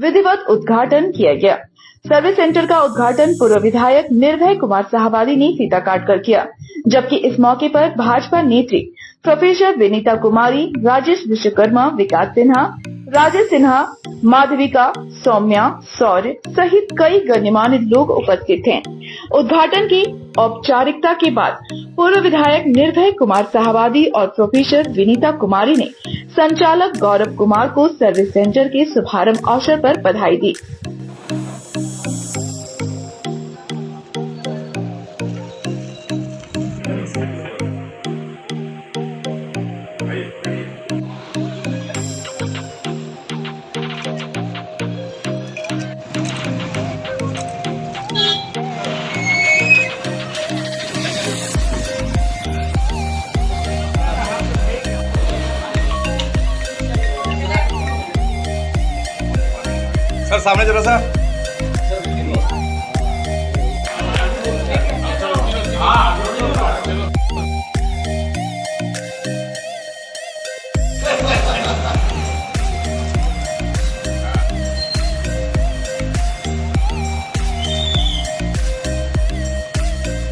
[SPEAKER 3] विधिवत उद्घाटन किया गया। सर्विस सेंटर का उद्घाटन पूर्व विधायक निर्भय कुमार साहवादी ने फीता काटकर किया, जबकि इस मौके पर भाजपा नेत्री प्रोफेसर विनीता कुमारी, राजेश विश्वकर्मा, विकास सिन्हा, राजेश सिन्हा, माधविका, सौम्या, सौर्य सहित कई गण्यमान्य लोग उपस्थित थे। उद्घाटन की औपचारिकता के बाद पूर्व विधायक निर्भय कुमार साहवादी और प्रोफेसर विनीता कुमारी ने संचालक गौरव कुमार को सर्विस सेंटर के शुभारंभ अवसर पर बधाई दी।
[SPEAKER 20] सर सामने जरा सा।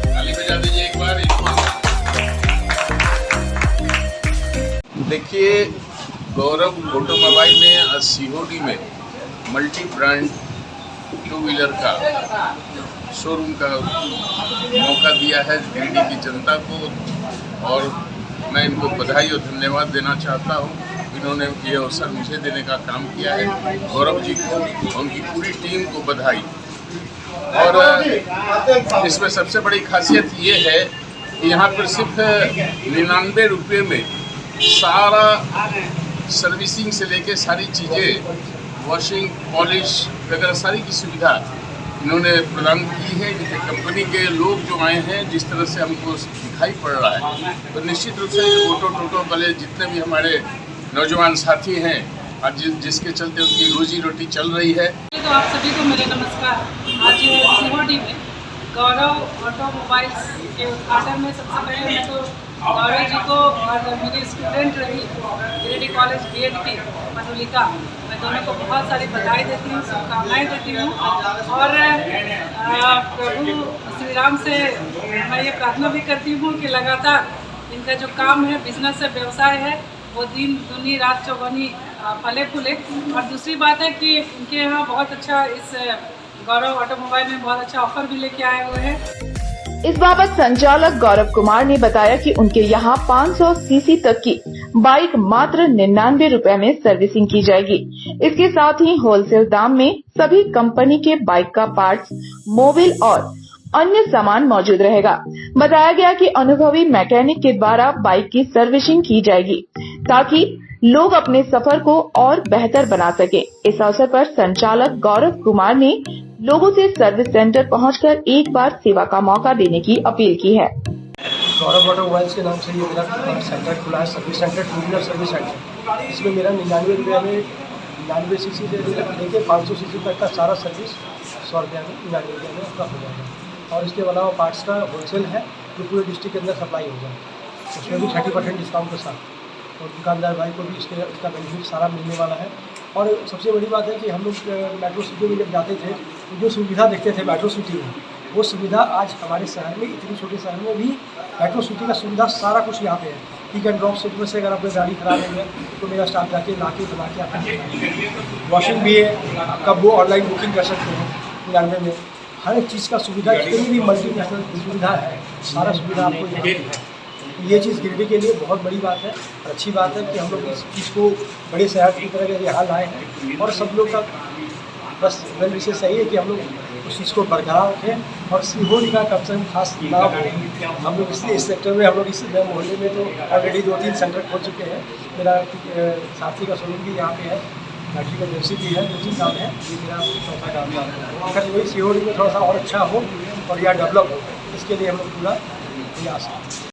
[SPEAKER 16] ताली बजा दीजिए एक बार। देखिए, गौरव ऑटोमोबाइल ने आज सीहोडी में मल्टी ब्रांड 2 व्हीलर का शोरूम का मौका दिया है गिरिडीह की जनता को और मैं इनको बधाई और धन्यवाद देना चाहता हूँ। इन्होंने ये अवसर मुझे देने का काम किया है। गौरव जी को, उनकी पूरी टीम को बधाई। और इसमें सबसे बड़ी खासियत ये है कि यहाँ पर सिर्फ 99 रुपये में सारा सर्विसिंग से लेके सारी चीज़ें, वॉशिंग, पॉलिश वगैरह सारी की सुविधा इन्होंने प्रदान की है। कंपनी के लोग जो आए हैं, जिस तरह से हमको दिखाई पड़ रहा है, तो निश्चित रूप से ऑटो टोटो वाले जितने भी हमारे नौजवान साथी हैं, आज जिसके चलते उनकी रोजी रोटी चल रही है।
[SPEAKER 21] तो आप सभी को मेरा नमस्कार। आज सीहोडी में गौरव ऑटोमोबाइल्स के उद्घाटन में सबसे पहले मैं तो गौरव जी को और मेरी स्टूडेंट रही गिरिडीह कॉलेज बीएड की मधुलिका, मैं दोनों को बहुत सारी बधाई देती हूँ, शुभकामनाएँ देती हूँ। और प्रभु श्री राम से मैं ये प्रार्थना भी करती हूँ कि लगातार इनका जो काम है, बिजनेस है, व्यवसाय है, वो दिन दुनी रात चौगुनी फले फूले। और दूसरी बात है कि इनके यहाँ बहुत अच्छा, इस गौरव ऑटोमोबाइल में बहुत अच्छा ऑफर भी लेके आए हुए हैं।
[SPEAKER 3] इस बाबत संचालक गौरव कुमार ने बताया कि उनके यहाँ 500 सीसी तक की बाइक मात्र 99 रुपए में सर्विसिंग की जाएगी। इसके साथ ही होलसेल दाम में सभी कंपनी के बाइक का पार्ट्स, मोबिल और अन्य सामान मौजूद रहेगा। बताया गया कि अनुभवी मैकेनिक के द्वारा बाइक की सर्विसिंग की जाएगी ताकि लोग अपने सफर को और बेहतर बना सके। इस अवसर पर संचालक गौरव कुमार ने लोगों से सर्विस सेंटर पहुंचकर एक बार सेवा का मौका देने की अपील की है।
[SPEAKER 22] गौरव ऑटोमोबाइल्स के नाम से ये मेरा सेंटर खुला है, service centre, two wheeler service centre. इसमें मेरा 99 रुपये में 99 सीसी से लेके 500 सीसी तक का सारा सर्विस 100 रुपये में, 99 रुपये में आपका हो जाएगा। और इसके अलावा पार्ट्स का होलसेल है जो पूरे डिस्ट्रिक्ट के अंदर सप्लाई होगा, उसमें भी 30% डिस्काउंट के साथ। और दुकानदार भाई को भी इसका बेनिफिट सारा मिलने वाला है। और सबसे बड़ी बात है कि हम लोग मेट्रो सिटी में जब जाते थे तो जो सुविधा देखते थे मेट्रो सिटी में, वो सुविधा आज हमारे शहर में, इतनी छोटे शहर में भी मेट्रो सिटी का सुविधा सारा कुछ यहाँ पे है। पिक एंड ड्रॉप सेंटर से अगर आपको गाड़ी खराब है तो मेरा स्टाफ जाके ला के बना के आपको, वॉशिंग भी है, आपका वो ऑनलाइन बुकिंग कर सकते हैं 99 में। हर एक चीज़ का सुविधा, जितनी भी मल्टीनेशनल सुविधा है, सारा सुविधा आपको यहाँ पे है। ये चीज़ गिरिडीह के लिए बहुत बड़ी बात है और अच्छी बात है कि हम लोग इस चीज़ को बड़े शहर की तरह यहाँ लाए हैं। और सब लोग का बस वेल विशेष सही है कि हम लोग उस चीज़ को बरकरार रखें और सीहोडी का कम से कम खास नाम हो। हम लोग इसलिए इस सेक्टर में, हम लोग इस मोहल्ले में तो ऑलरेडी 2-3 सेंटर खोल चुके हैं। मेरा साथी का शोरूम भी यहाँ पे है, बैटरी का एजेंसी भी है, 2-3 काम है। ये मेरा चौथा काम है। अगर वही सीहोडी में थोड़ा सा और अच्छा हो और यहाँ डेवलप हो, इसके लिए हम लोग पूरा प्रयास करें।